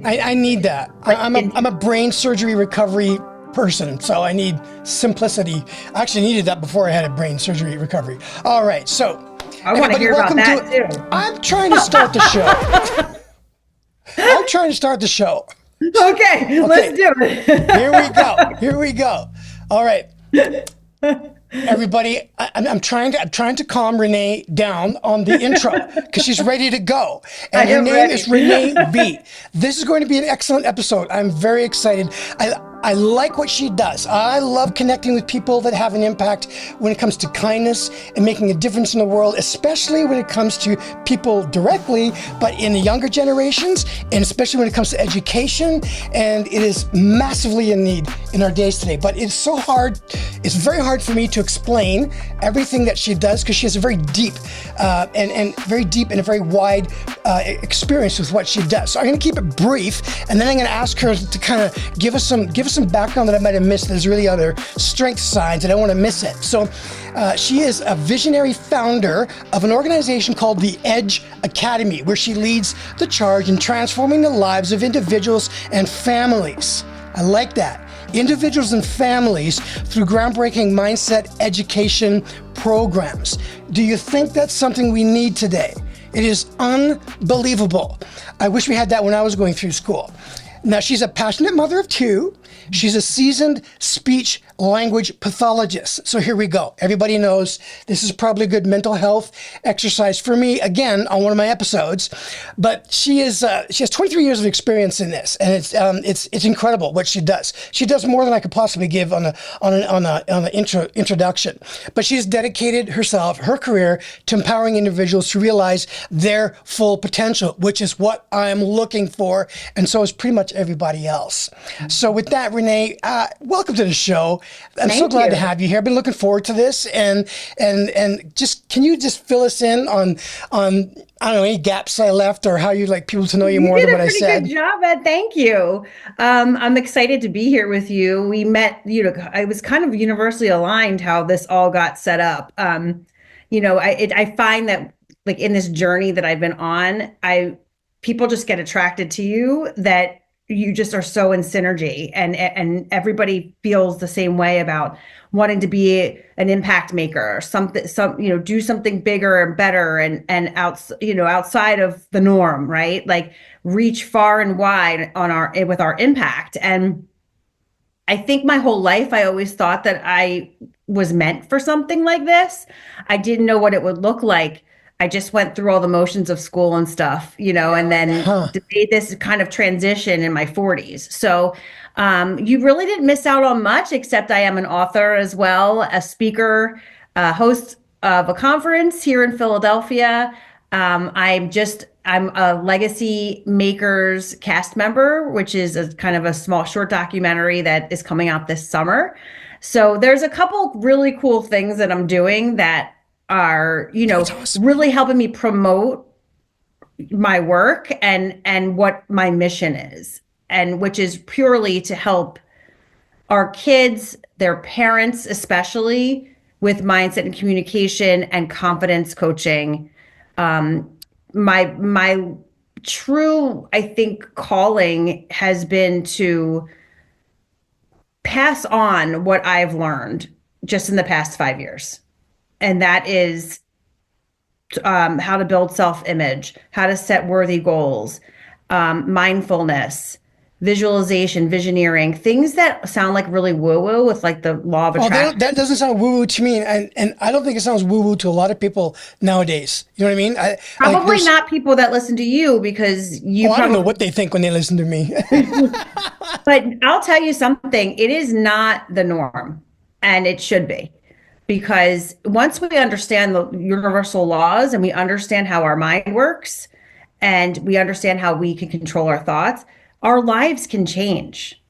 I need that. Like, I'm a brain surgery recovery person, so I need simplicity. I actually needed that before I had a brain surgery recovery. All right, so I want to everybody, hear about welcome that to. too. I'm trying to start the show. I'm trying to start the show. Okay, let's Okay, do it. here we go. Here we go. All right. Everybody, I'm trying to calm Renee down on the intro because she's ready to go. I And her am name ready. is Renee Veel. This is going to be an excellent episode. I'm very excited. I like what she does. I love connecting with people that have an impact when it comes to kindness and making a difference in the world, especially when it comes to people directly, but in the younger generations, and especially when it comes to education. And it is massively in need in our days today. But it's so hard. It's very hard for me to explain everything that she does because she has a very deep and very deep and a very wide experience with what she does. So I'm going to keep it brief, and then I'm going to ask her to kind of give us some background that I might have missed. There's really other strength signs, and I don't want to miss it. So she is a visionary founder of an organization called the Edge Academy, where she leads the charge in transforming the lives of individuals and families. I like that. Individuals and families through groundbreaking mindset education programs. Do you think that's something we need today? It is unbelievable. I wish we had that when I was going through school. Now, she's a passionate mother of two. She's a seasoned speech-language pathologist. So here we go. Everybody knows this is probably a good mental health exercise for me, again, on one of my episodes. But she has 23 years of experience in this, and it's incredible what she does. She does more than I could possibly give on an introduction. But she's dedicated herself, her career, to empowering individuals to realize their full potential, which is what I'm looking for, and so is pretty much everybody else. So with that, Renee, welcome to the show. I'm so glad to have you here. I've been looking forward to this, and just can you just fill us in on I don't know, any gaps I left, or how you'd like people to know you more than what I said? You did a pretty good job, Ed. Thank you. I'm excited to be here with you. We met, I was kind of universally aligned how this all got set up. I find that, like, in this journey that I've been on, people just get attracted to you, that you just are so in synergy, and everybody feels the same way about wanting to be an impact maker, do something bigger and better, and outside of the norm, right? Like, reach far and wide with our impact. And I think my whole life, I always thought that I was meant for something like this. I didn't know what it would look like. I just went through all the motions of school and stuff, and then made this kind of transition in my 40s. So you really didn't miss out on much, except I am an author as well, a speaker, host of a conference here in Philadelphia. I'm a Legacy Makers cast member, which is a kind of a small short documentary that is coming out this summer. So there's a couple really cool things that I'm doing that are, Awesome. really helping me promote my work and what my mission is, and which is purely to help our kids, their parents, especially, with mindset and communication and confidence coaching. My true, I think, calling has been to pass on what I've learned just in the past 5 years. And that is how to build self-image, how to set worthy goals, mindfulness, visualization, visioneering, things that sound like really woo-woo, with like the law of attraction. That doesn't sound woo-woo to me, and I don't think it sounds woo-woo to a lot of people nowadays. You know what I mean? Probably not people that listen to you, because I don't know what they think when they listen to me. But I'll tell you something, it is not the norm, and it should be. Because once we understand the universal laws, and we understand how our mind works, and we understand how we can control our thoughts, our lives can change,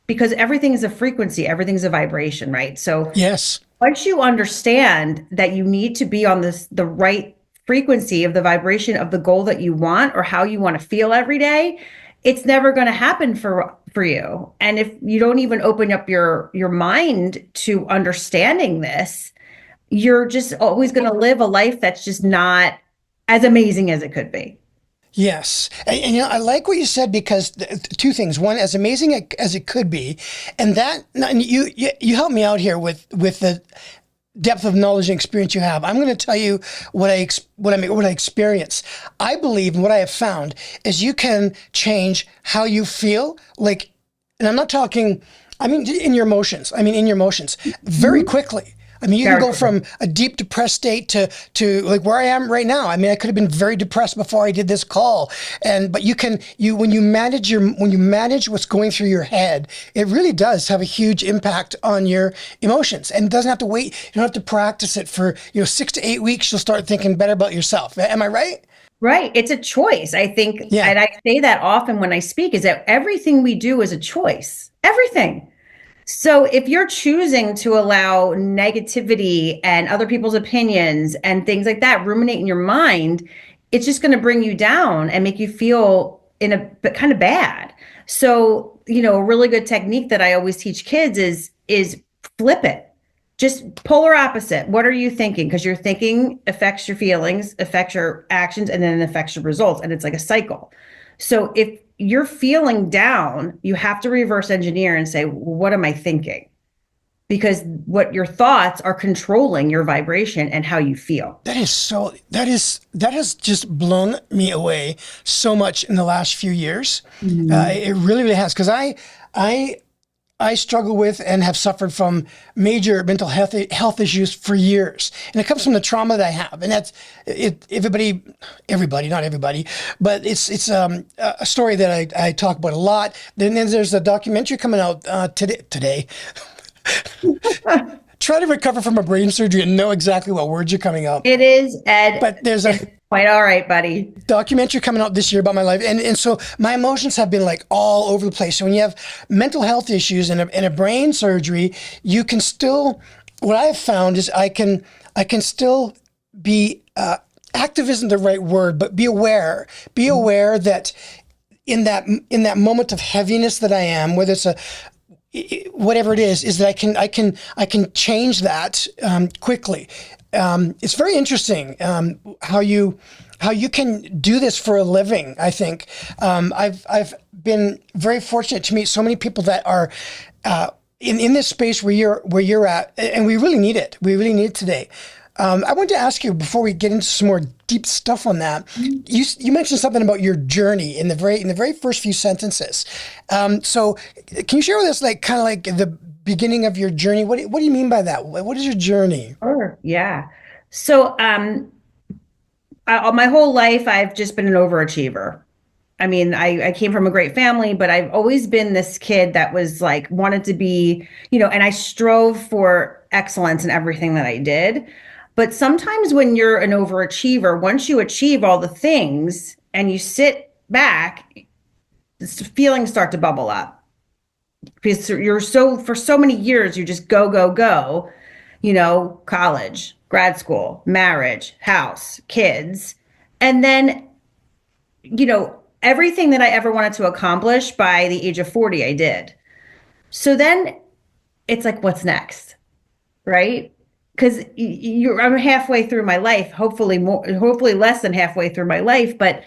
because everything is a frequency, everything's a vibration, right? So Yes. once you understand that you need to be on the right frequency of the vibration of the goal that you want, or how you want to feel every day, it's never going to happen for you. And if you don't even open up your mind to understanding this, you're just always going to live a life that's just not as amazing as it could be. Yes. And I like what you said because two things. One, as amazing as it could be, and and you helped me out here with the depth of knowledge and experience you have. I'm going to tell you what I experience. I believe, and what I have found is you can change how you feel. Like, and I'm not talking, I mean, in your emotions. I mean, in your emotions very quickly. I mean, you can go from a deep depressed state to like where I am right now. I mean, I could have been very depressed before I did this call. But when you manage what's going through your head, it really does have a huge impact on your emotions. And it doesn't have to wait. You don't have to practice it for, 6 to 8 weeks. You'll start thinking better about yourself. Am I right? Right. It's a choice. I think, Yeah. and I say that often when I speak, is that everything we do is a choice. Everything. So if you're choosing to allow negativity and other people's opinions and things like that ruminate in your mind, it's just going to bring you down and make you feel kind of bad. So, a really good technique that I always teach kids is flip it. Just polar opposite. What are you thinking? Because your thinking affects your feelings, affects your actions, and then it affects your results. And it's like a cycle. So if you're feeling down, you have to reverse engineer and say, well, what am I thinking? Because what your thoughts are controlling your vibration and how you feel. That has just blown me away so much in the last few years. It really, really has. Because I struggle with and have suffered from major mental health issues for years. And it comes from the trauma that I have. And that's everybody, not everybody, but it's a story that I talk about a lot. Then there's a documentary coming out today. Try to recover from a brain surgery and know exactly what words are coming out. It is, Ed. But there's quite all right, buddy. Documentary coming out this year about my life. And so my emotions have been like all over the place. So when you have mental health issues and a brain surgery, you can still, what I have found is I can still be, active isn't the right word, but be aware that in that moment of heaviness that I am, whether it's whatever it is that I can change that quickly. It's very interesting how you can do this for a living. I think I've been very fortunate to meet so many people that are in this space where you're at, and we really need it. We really need it today. I wanted to ask you before we get into some more deep stuff on that. You mentioned something about your journey in the very first few sentences. So can you share with us kind of like the beginning of your journey? What do you mean by that? What is your journey? Sure. Yeah. So my whole life I've just been an overachiever. I mean, I came from a great family, but I've always been this kid that was like wanted to be, and I strove for excellence in everything that I did. But sometimes when you're an overachiever, once you achieve all the things and you sit back, feelings start to bubble up. Because for so many years, you just go, go, go, college, grad school, marriage, house, kids. And then, everything that I ever wanted to accomplish by the age of 40, I did. So then it's like, what's next? Right? Because I'm halfway through my life, hopefully less than halfway through my life, but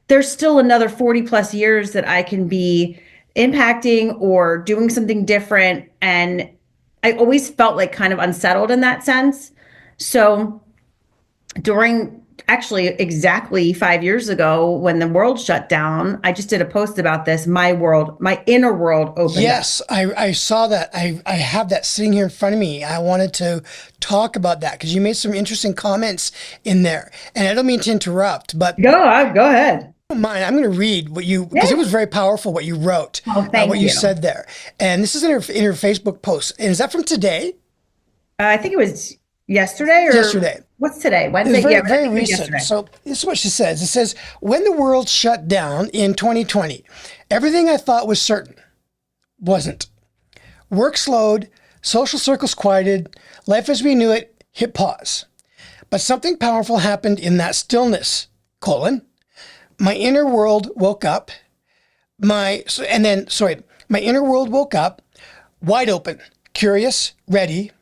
there's still another 40 plus years that I can be impacting or doing something different. And I always felt like kind of unsettled in that sense. So actually exactly 5 years ago when the world shut down, I just did a post about this. My inner world opened up. Yes, I saw that. I have that sitting here in front of me. I wanted to talk about that because you made some interesting comments in there. And I don't mean to interrupt, but go ahead. Don't mind. I'm going to read because it was very powerful what you wrote, what you said there. And this is in her Facebook post. And is that from today? I think it was yesterday. Yesterday. What's today? Wednesday? Very recent. So this is what she says. It says, when the world shut down in 2020, everything I thought was certain wasn't. Work slowed, social circles quieted, life as we knew it hit pause. But something powerful happened in that stillness, my inner world woke up. My inner world woke up, wide open, curious, ready.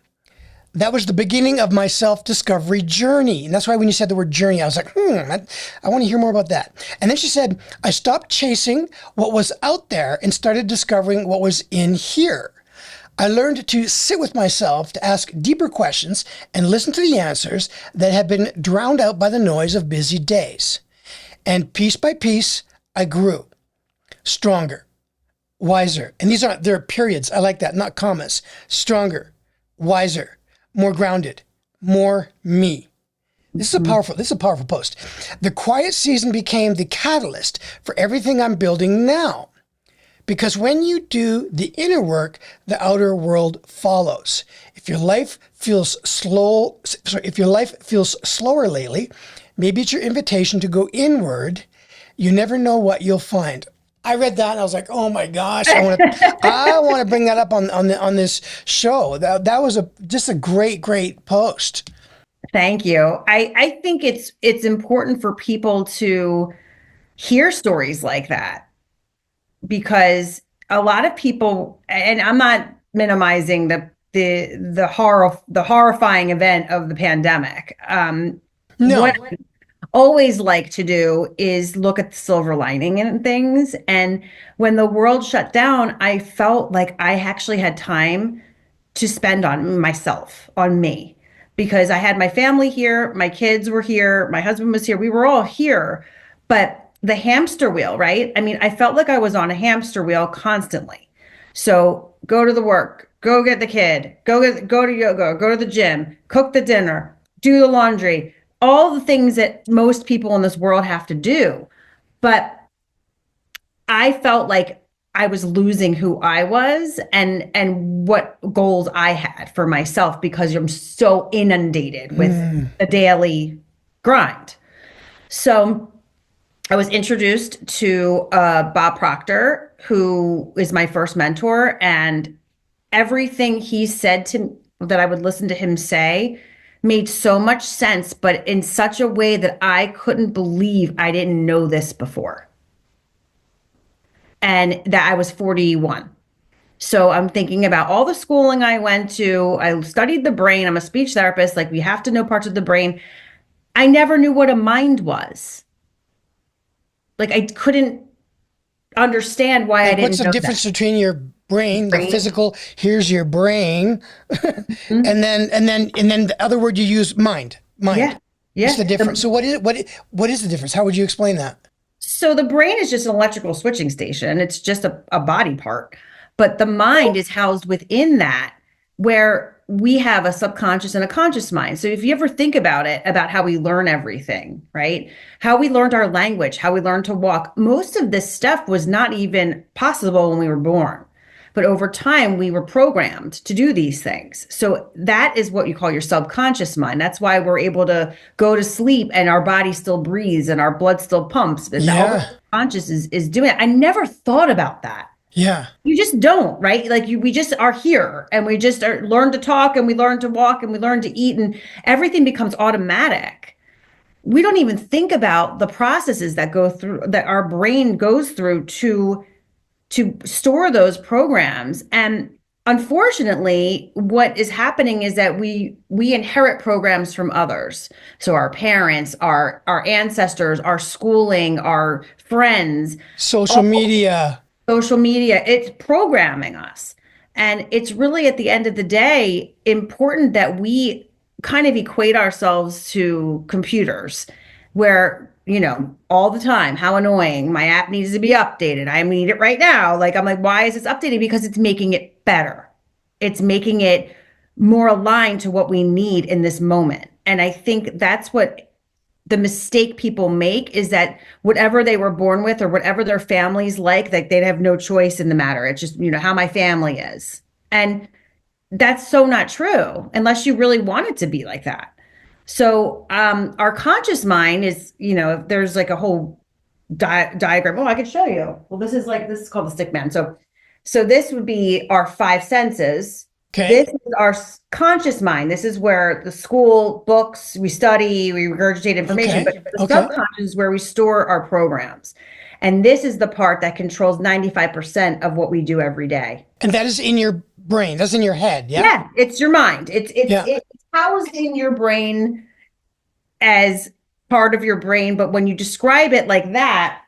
that was the beginning of my self-discovery journey. And that's why when you said the word journey, I was like, I want to hear more about that. And then she said, I stopped chasing what was out there and started discovering what was in here. I learned to sit with myself, to ask deeper questions and listen to the answers that had been drowned out by the noise of busy days. And piece by piece, I grew stronger, wiser. And they're periods. I like that, not commas. Stronger, wiser, more grounded, more me. This is a powerful post. The quiet season became the catalyst for everything I'm building now. Because when you do the inner work, the outer world follows. If your life feels slower lately, maybe it's your invitation to go inward. You never know what you'll find. I read that and I was like, oh my gosh, I want to bring that up on this show. That was just a great post. Thank you. I think it's important for people to hear stories like that, because a lot of people, and I'm not minimizing the horrifying event of the pandemic. No. What I always like to do is look at the silver lining in things. And when the world shut down, I felt like I actually had time to spend on myself, on me, because I had my family here, my kids were here, my husband was here, we were all here. But the hamster wheel, right? I mean, I felt like I was on a hamster wheel constantly. So go to the work, go get the kid, go to yoga, go to the gym, cook the dinner, do the laundry, all the things that most people in this world have to do. But I felt like I was losing who I was and what goals I had for myself, because I'm so inundated with the daily grind. So I was introduced to Bob Proctor, who is my first mentor, and everything he said that I would listen to him say made so much sense, but in such a way that I couldn't believe I didn't know this before. And that I was 41. So I'm thinking about all the schooling I went to. I studied the brain. I'm a speech therapist. Like, we have to know parts of the brain. I never knew what a mind was. Like, I couldn't understand why I didn't know. What's the difference between your brain, the physical, here's your brain, and then the other word you use, mind. Yeah. What's the difference? So what is the difference? How would you explain that? So the brain is just an electrical switching station. It's just a body part. But the mind is housed within that, where we have a subconscious and a conscious mind. So if you ever think about it, about how we learn everything, right? How we learned our language, how we learned to walk, most of this stuff was not even possible when we were born. But over time, we were programmed to do these things. So that is what you call your subconscious mind. That's why we're able to go to sleep and our body still breathes and our blood still pumps. And all the subconscious is doing it. I never thought about that. Yeah. You just don't, right? Like we just are here, and we just learn to talk, and we learn to walk, and we learn to eat, and everything becomes automatic. We don't even think about the processes that go through, that our brain goes through to store those programs. And unfortunately, what is happening is that we inherit programs from others. So our parents, our ancestors, our schooling, our friends, social media, it's programming us. And it's really, at the end of the day, important that we kind of equate ourselves to computers, where, all the time, how annoying, my app needs to be updated. I need it right now. Like, I'm like, why is this updating? Because it's making it better. It's making it more aligned to what we need in this moment. And I think that's what the mistake people make, is that whatever they were born with or whatever their family's like they'd have no choice in the matter. It's just, how my family is. And that's so not true, unless you really want it to be like that. So our conscious mind is, there's like a whole diagram. Oh, I could show you. Well, this is called the stick man. So this would be our five senses. Okay. This is our conscious mind. This is where the school books, we study, we regurgitate information, but the subconscious is where we store our programs. And this is the part that controls 95% of what we do every day. And that is in your brain. That's in your head. Yeah. Yeah. It's your mind. housed in your brain as part of your brain, but when you describe it like that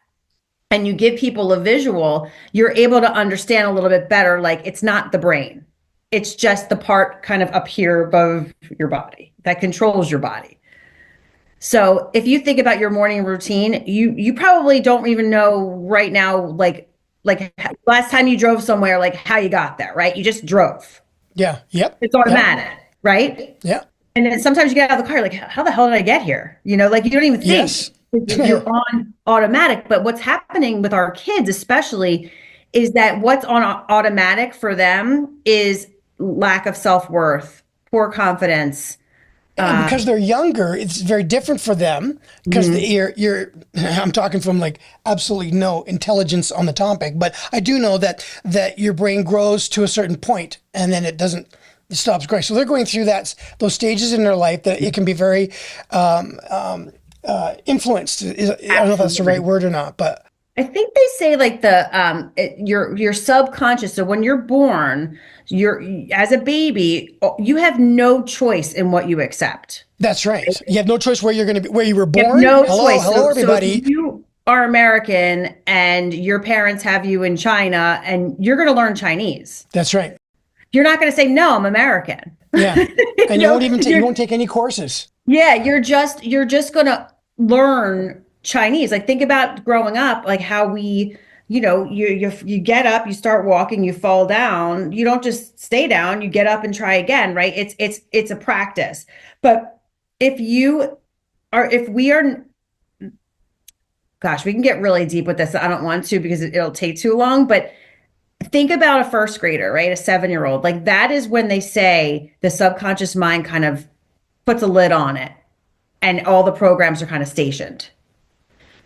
and you give people a visual, you're able to understand a little bit better. Like it's not the brain, it's just the part kind of up here above your body that controls your body. So if you think about your morning routine, you probably don't even know right now, like last time you drove somewhere, like how you got there, right? You just drove. Yeah. Yep. It's Yep. automatic, right? Yeah. And then sometimes you get out of the car, like, how the hell did I get here? You know, like you don't even think. Yes. You're on automatic. But what's happening with our kids, especially, is that what's on automatic for them is lack of self-worth, poor confidence. And because they're younger, it's very different for them because you're I'm talking from like absolutely no intelligence on the topic, but I do know that your brain grows to a certain point and then it stops growing. So they're going through those stages in their life that it can be very influenced. I don't know if that's the right word or not, but I think they say like your subconscious. So when you're born, you're as a baby, you have no choice in what you accept. that's right. You have no choice where you're going to be, where you were You have born. no Hello, choice. hello, So everybody. if you are American and your parents have you in China and you're going to learn Chinese, That's right. you're not going to say, no, I'm American. Yeah, and you know, won't even you won't take any courses. Yeah, you're just going to learn Chinese. Like think about growing up, like how we, you get up, you start walking, you fall down. You don't just stay down, you get up and try again, right? It's a practice. But if we are, gosh, we can get really deep with this. I don't want to because it'll take too long, but think about a first grader, right? A 7-year-old. Like that is when they say the subconscious mind kind of puts a lid on it and all the programs are kind of stationed.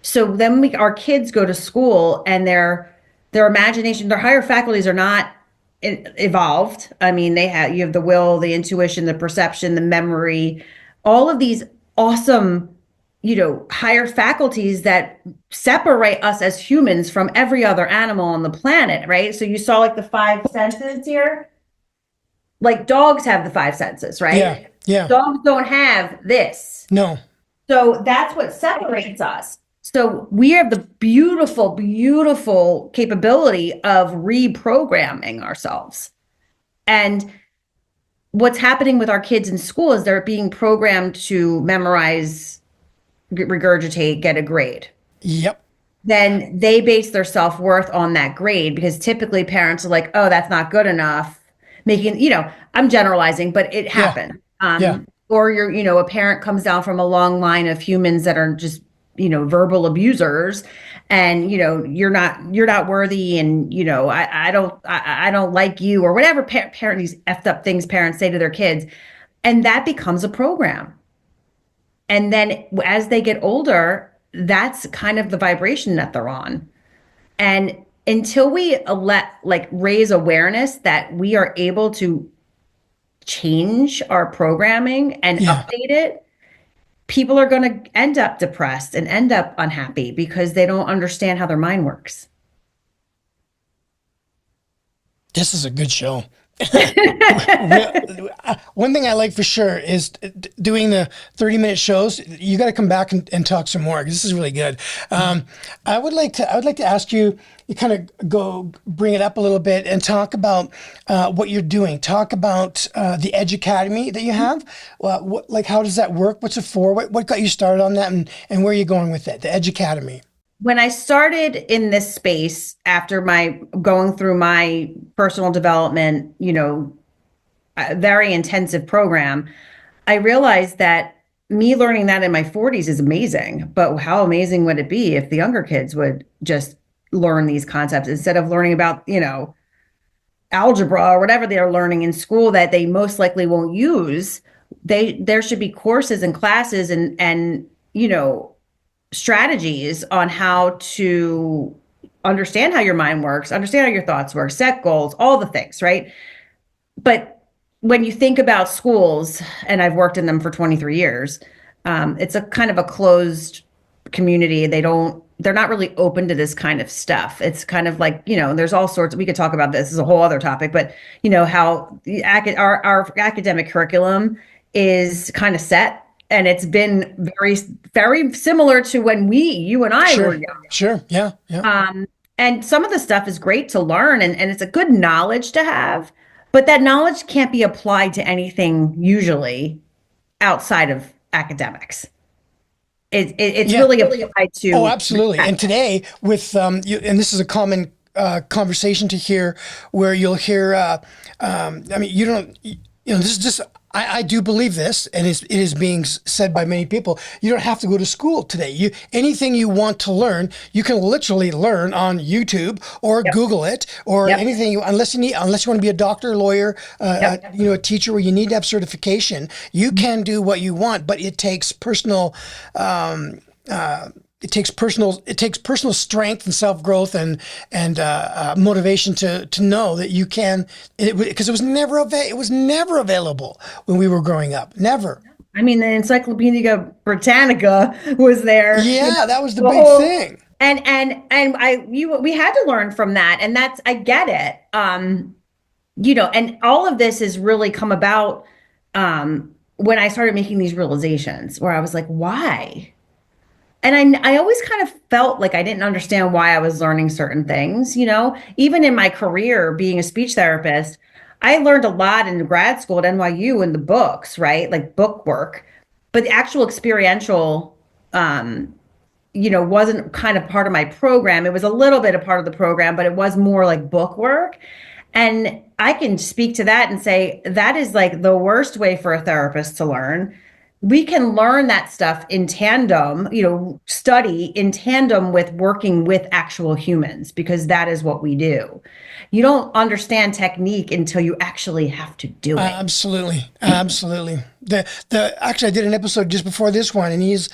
So then our kids go to school and their imagination, their higher faculties are not evolved. I mean, you have the will, the intuition, the perception, the memory, all of these awesome, higher faculties that separate us as humans from every other animal on the planet, right? So you saw like the 5 senses here. Like dogs have the 5 senses, right? Yeah, yeah. Dogs don't have this. No. So that's what separates us. So we have the beautiful, beautiful capability of reprogramming ourselves. And what's happening with our kids in school is they're being programmed to memorize, regurgitate, get a grade. Yep. Then they base their self-worth on that grade because typically parents are like, oh, that's not good enough. I'm generalizing, but it happened. Yeah. Or a parent comes down from a long line of humans that are just, verbal abusers and, you're not worthy. And, I don't like you or whatever parent, these effed up things parents say to their kids. And that becomes a program. And then as they get older, that's kind of the vibration that they're on. And until we raise awareness that we are able to change our programming and update it, people are going to end up depressed and end up unhappy because they don't understand how their mind works. This is a good show. One thing I like for sure is doing the 30-minute shows. You got to come back and talk some more because this is really good. I would like to ask you kind of bring it up a little bit and talk about what you're doing. Talk about the Edge Academy that you have. How does that work? What's it for? What got you started on that, and where are you going with it? The Edge Academy. When I started in this space after going through my personal development, very intensive program, I realized that me learning that in my 40s is amazing. But how amazing would it be if the younger kids would just learn these concepts instead of learning about, algebra or whatever they're learning in school that they most likely won't use? There should be courses and classes and strategies on how to understand how your mind works, understand how your thoughts work, set goals, all the things, right? But when you think about schools, and I've worked in them for 23 years, it's a kind of a closed community. They're not really open to this kind of stuff. It's kind of like, there's all sorts, we could talk about this as a whole other topic, but how our academic curriculum is kind of set, and it's been very, very similar to when you and I were Sure. young. Sure. Yeah. Yeah. And some of the stuff is great to learn, and it's a good knowledge to have, but that knowledge can't be applied to anything usually outside of academics. It's Yeah. really applied Oh, to absolutely. And today, with and this is a common conversation to hear, where you'll hear. I mean, you don't. You know, this is just. I do believe this, and it is being said by many people. You don't have to go to school today. Anything you want to learn, you can literally learn on YouTube or Yep. Google it or Yep. anything. Unless you want to be a doctor, lawyer, Yep. a teacher, where you need to have certification. You can do what you want, but it takes personal. It takes personal strength and self growth and motivation to know that you can, because it was never available when we were growing up. Never. I mean, the Encyclopedia Britannica was there, Yeah, that was the the big whole, thing. we had to learn from that, and that's, I get it. And all of this has really come about when I started making these realizations, where I was like, why? And I always kind of felt like I didn't understand why I was learning certain things, even in my career being a speech therapist. I learned a lot in grad school at NYU in the books, right? Like book work, but the actual experiential, wasn't kind of part of my program. It was a little bit a part of the program, but it was more like book work. And I can speak to that and say that is like the worst way for a therapist to learn. We can learn that stuff in tandem, study in tandem with working with actual humans, because that is what we do. You don't understand technique until you actually have to do it. Absolutely, absolutely. The actually, I did an episode just before this one, and he's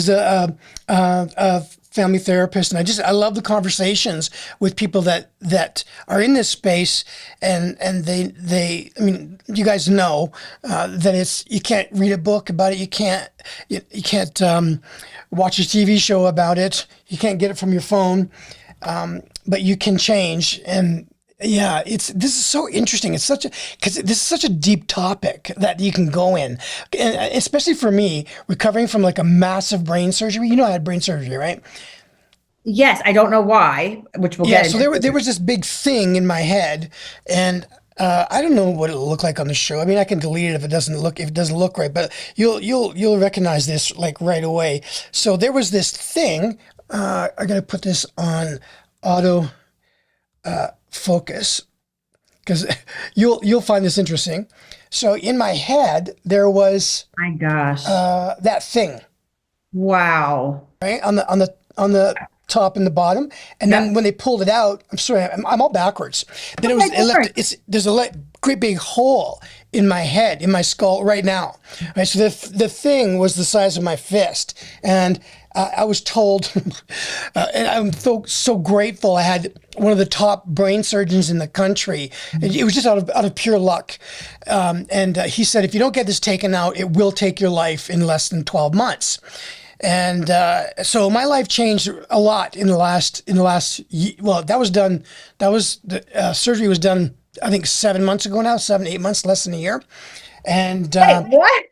a family therapist, and I love the conversations with people that are in this space, and they I mean, you guys know that you can't read a book about it, you can't watch a TV show about it, you can't get it from your phone, but you can change. And yeah, this is so interesting. Because this is such a deep topic that you can go in, and especially for me, recovering from like a massive brain surgery. You know, I had brain surgery, right? Yes, I don't know why, which we'll Yeah. get So into. there was this big thing in my head, and I don't know what it'll look like on the show. I mean, I can delete it if it doesn't look right, but you'll recognize this like right away. So there was this thing. I gotta put this on auto focus, because you'll find this interesting. So in my head there was My gosh. that thing, Wow. right, on the top and the bottom, and then Yep. when they pulled it out, I'm sorry, I'm all backwards. Then Okay, go for it. there's a great big hole in my head, in my skull right now. Right, so the thing was the size of my fist, and I was told, and I'm so grateful. I had one of the top brain surgeons in the country. It was just out of pure luck, and he said, if you don't get this taken out, it will take your life in less than 12 months. And so my life changed a lot in the last. Well, that was done. The surgery was done, I think 7 months ago now, 8 months, less than a year. And Wait, what?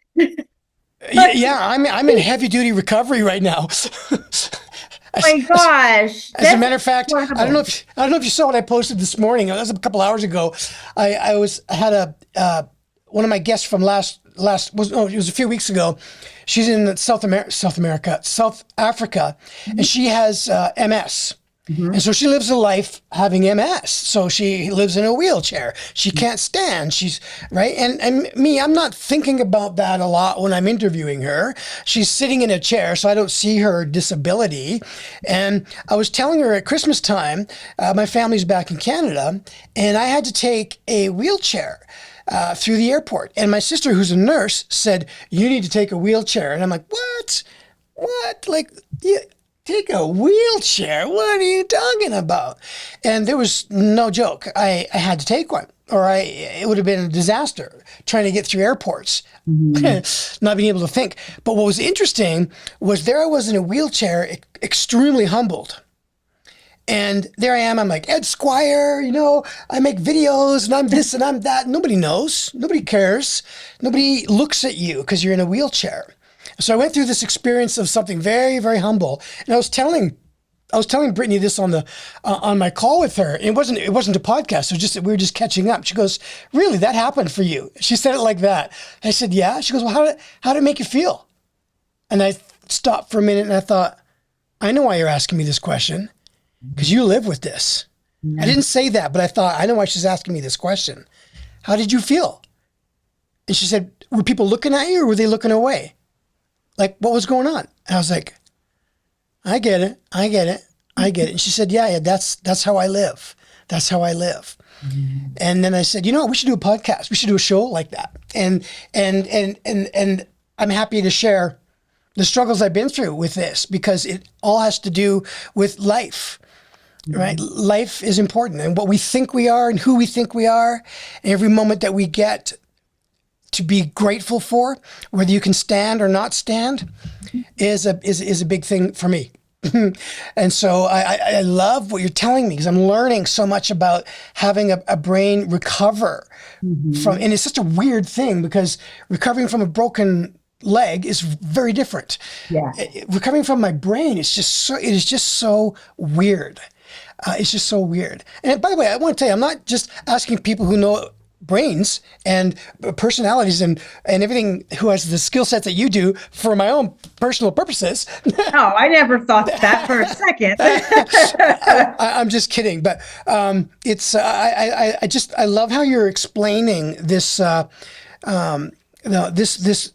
yeah, I'm in heavy duty recovery right now. My gosh. As a matter of fact, incredible. I don't know if you saw what I posted this morning. That was a couple hours ago. I had one of my guests from it was a few weeks ago. She's in South Africa, and she has MS. And so she lives a life having MS. So she lives in a wheelchair. She can't stand. She's right. And me, I'm not thinking about that a lot when I'm interviewing her. She's sitting in a chair, so I don't see her disability. And I was telling her at Christmas time, my family's back in Canada, and I had to take a wheelchair through the airport. And my sister, who's a nurse, said, "You need to take a wheelchair." And I'm like, "What? What? Like, you take a wheelchair? What are you talking about?" And there was no joke. I had to take one, or it would have been a disaster trying to get through airports, not being able to think. But what was interesting was there I was in a wheelchair, extremely humbled. And there I am. I'm like, Ed Squire, I make videos and I'm this and I'm that. Nobody knows. Nobody cares. Nobody looks at you because you're in a wheelchair. So I went through this experience of something very, very humble. And I was telling Brittany this on my call with her. It wasn't a podcast. It was just that we were just catching up. She goes, "Really, that happened for you?" She said it like that. I said, "Yeah." She goes, "Well, how did it make you feel?" And I stopped for a minute and I thought, I know why you're asking me this question. Because you live with this. I didn't say that, but I thought, I know why she's asking me this question. How did you feel? And she said, were people looking at you or were they looking away? Like, what was going on? And I was like, I get it. And she said, yeah, that's how I live. That's how I live. Mm-hmm. And then I said, we should do a podcast. We should do a show like that. And I'm happy to share the struggles I've been through with this because it all has to do with life. Right? Life is important, and what we think we are and who we think we are, and every moment that we get to be grateful for, whether you can stand or not stand, is a big thing for me. And so I love what you're telling me because I'm learning so much about having a brain recover from, and it's such a weird thing because recovering from a broken leg is very different. Yeah. Recovering from my brain is it is just so weird. It's just so weird. And by the way, I want to tell you, I'm not just asking people who know brains and personalities and everything who has the skill sets that you do for my own personal purposes. No, I never thought that for a second. I'm just kidding. But it's I love how you're explaining this. This.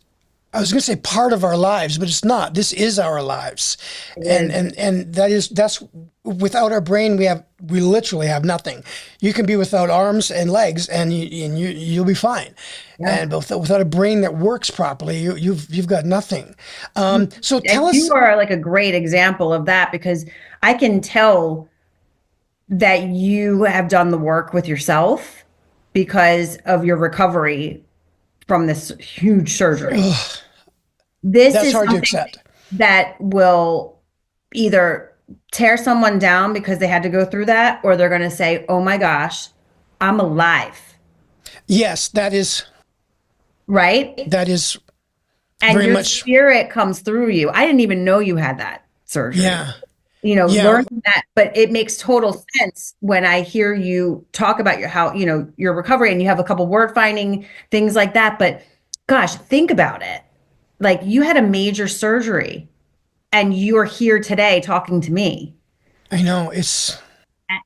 I was going to say part of our lives, but it's not. This is our lives, and that's without our brain, we literally have nothing. You can be without arms and legs, and you'll be fine. Yeah. And without a brain that works properly, you've got nothing. So tell us. You are like a great example of that because I can tell that you have done the work with yourself because of your recovery from this huge surgery. That's hard to accept. That will either tear someone down because they had to go through that, or they're going to say, oh my gosh, I'm alive. Yes, that is. Right? That is and very your much. Spirit comes through you. I didn't even know you had that surgery. Yeah. Learning that, but it makes total sense when I hear you talk about your recovery and you have a couple word finding things like that. But gosh, think about it. Like you had a major surgery and you are here today talking to me. I know it's.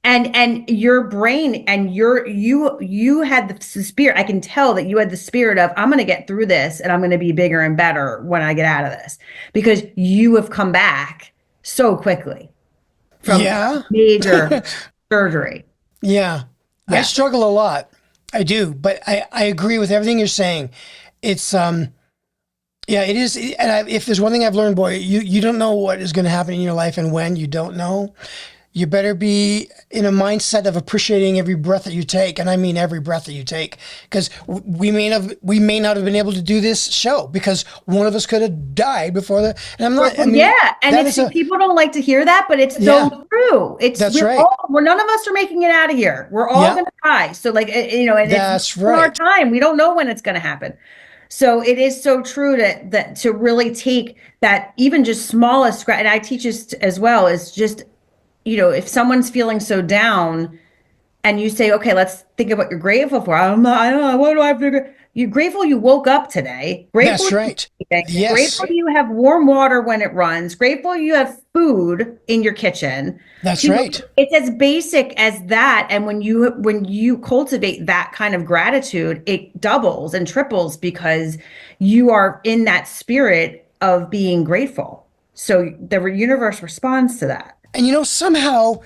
And your brain and you had the spirit. I can tell that you had the spirit of, I'm going to get through this and I'm going to be bigger and better when I get out of this, because you have come back so quickly from major surgery. Yeah. I struggle a lot. I do, but I agree with everything you're saying. It's, it is. And if there's one thing I've learned, boy, you don't know what is going to happen in your life, and when you don't know, you better be in a mindset of appreciating every breath that you take. And I mean every breath that you take, because we may not have been able to do this show because one of us could have died before the, and I'm not. I mean, people don't like to hear that, but it's so true. That's right. None of us are making it out of here. We're all going to die. So and that's it's right. Our time. We don't know when it's going to happen. So it is so true that to really take that even just smallest scratch, and I teach this as well, is just, if someone's feeling so down and you say, okay, let's think of what you're grateful for. I don't know. What do I figure? You're grateful you woke up today. Grateful. That's right. Yes. Grateful you have warm water when it runs. Grateful you have food in your kitchen. That's right. It's as basic as that. And when you cultivate that kind of gratitude, it doubles and triples because you are in that spirit of being grateful. So the universe responds to that. And somehow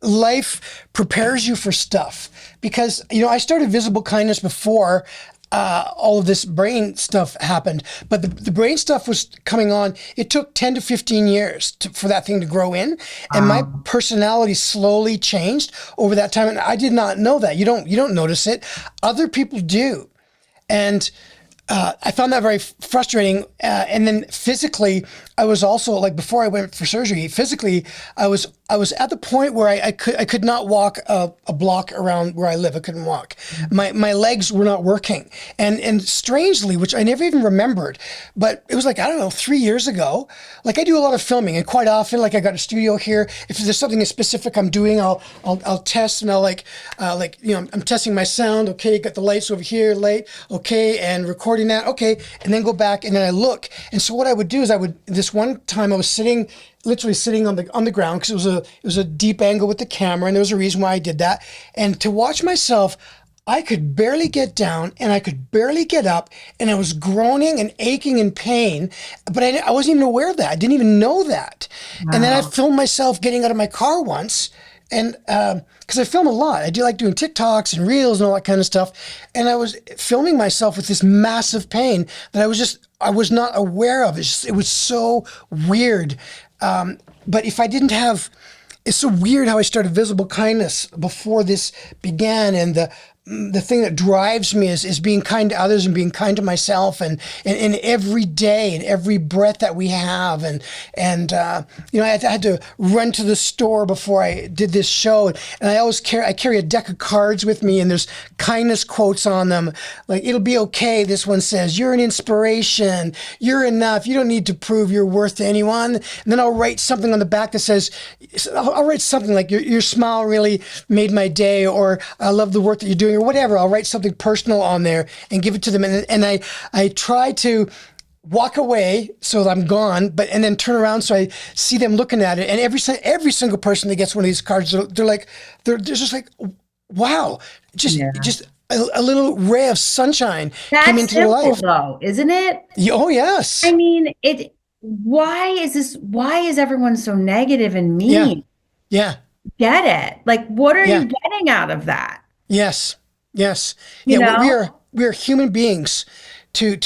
life prepares you for stuff, because I started Visible Kindness before all of this brain stuff happened, but the brain stuff was coming on. It took 10 to 15 years for that thing to grow in, and my personality slowly changed over that time. And I did not know that. You don't notice it. Other people do. And I found that very frustrating. And then physically, I was also like, before I went for surgery, physically, I was at the point where I could not walk a block around where I live. I couldn't walk. My legs were not working. And strangely, which I never even remembered, but it was like, I don't know, 3 years ago, like I do a lot of filming, and quite often, like I got a studio here. If there's something specific I'm doing, I'll test, and I'll like, I'm testing my sound. Okay, got the lights over here, light. Okay. And recording that. Okay. And then go back, and then I look. And so what I would do is this one time I was literally sitting on the ground, because it was a deep angle with the camera, and there was a reason why I did that. And to watch myself, I could barely get down and I could barely get up, and I was groaning and aching in pain, but I wasn't even aware of that. I didn't even know that. Wow. And then I filmed myself getting out of my car once, and because I film a lot. I do like doing TikToks and reels and all that kind of stuff. And I was filming myself with this massive pain that I was not aware of. It was so weird. But if I didn't have, it's so weird how I started Visible Kindness before this began, and the thing that drives me is being kind to others and being kind to myself, and every day and every breath that we have. And I had to run to the store before I did this show, and I carry a deck of cards with me, and there's kindness quotes on them. Like, it'll be okay. This one says, "You're an inspiration. You're enough. You don't need to prove your worth to anyone." And then I'll write something on the back that says, I'll write something like, your smile really made my day," or "I love the work that you're doing," or whatever. I'll write something personal on there and give it to them. And I try to walk away so that I'm gone, and then turn around so I see them looking at it. And every single person that gets one of these cards, they're just like, wow, just a little ray of sunshine came into their life. That's simple, though, isn't it? Oh, yes. I mean, why is everyone so negative and mean? Yeah. Get it? Like, what are you getting out of that? Yes. You Yeah, know? we are human beings to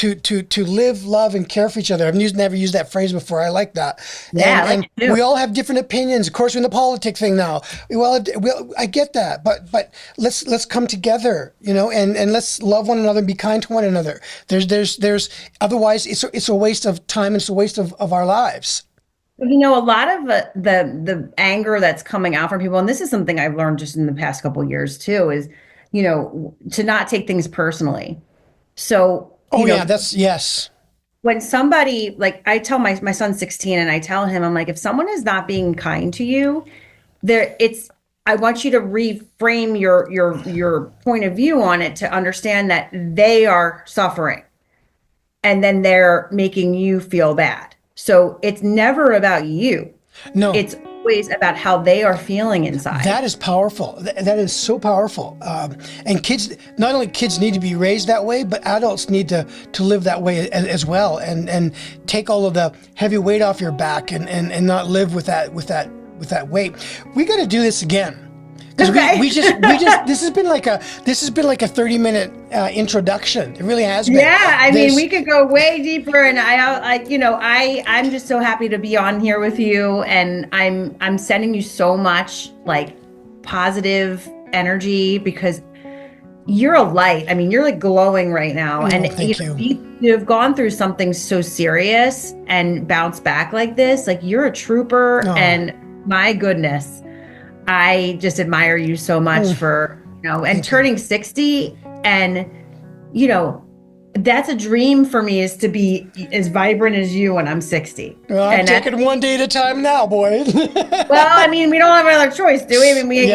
live, love, and care for each other. I've never used that phrase before. I like that. Yeah, and we all have different opinions. Of course, we're in the politic thing now. I get that, but let's come together, and let's love one another and be kind to one another. There's otherwise it's a waste of time. And it's a waste of our lives. A lot of the anger that's coming out from people, and this is something I've learned just in the past couple of years too, is, to not take things personally. So, yes. When somebody, like, I tell my son's 16, and I tell him, I'm like, if someone is not being kind to you, I want you to reframe your point of view on it, to understand that they are suffering, and then they're making you feel bad. So it's never about you. No. It's always about how they are feeling inside. That is powerful. That is so powerful. And not only kids need to be raised that way, but adults need to live that way as well, and take all of the heavy weight off your back, and not live with that weight. We got to do this again. Okay. we just this has been like a 30-minute introduction. It really has been. Yeah, I mean, we could go way deeper, and I'm just so happy to be on here with you, and I'm sending you so much like positive energy, because you're a light. I mean, you're like glowing right now. And thank you. You have gone through something so serious and bounced back like this. Like, you're a trooper, and my goodness, I just admire you so much for, and turning 60, and, that's a dream for me, is to be as vibrant as you when I'm 60. Well, I'm taking it one day at a time now, boy. Well, I mean, we don't have another choice, do we? I mean,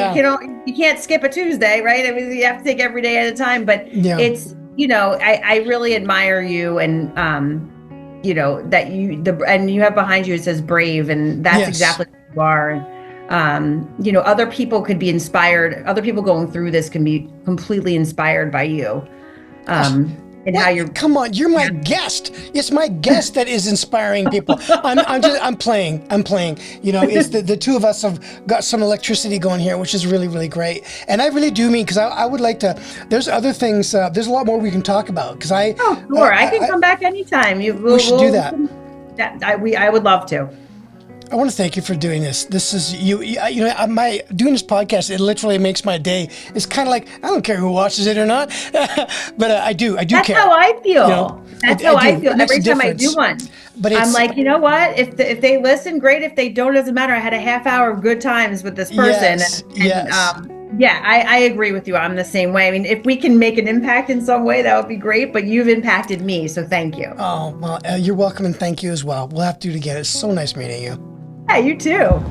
you can't skip a Tuesday, right? I mean, you have to take every day at a time, but it's, I really admire you, and, that and you have behind you, it says brave, and that's exactly what you are. Other people could be inspired. Other people going through this can be completely inspired by you. How you're. Come on, you're my guest. It's my guest that is inspiring people. I'm playing. It's the two of us have got some electricity going here, which is really, really great. And I really do mean, because I would like to. There's other things. There's a lot more we can talk about. Because I can come back anytime. We should do that. I would love to. I want to thank you for doing this. This is my doing this podcast. It literally makes my day. It's kind of like I don't care who watches it or not, but I do. That's care. how I feel. That's how I do. feel It makes every a time I difference. do one. But I'm it's like, you know what? If they listen, great. If they don't, doesn't matter. I had a half hour of good times with this person. yes. Yeah, I agree with you. I'm the same way. I mean, if we can make an impact in some way, that would be great. But you've impacted me, so thank you. Oh well, you're welcome, and thank you as well. We'll have to do it again. It's so nice meeting you. Yeah, you too.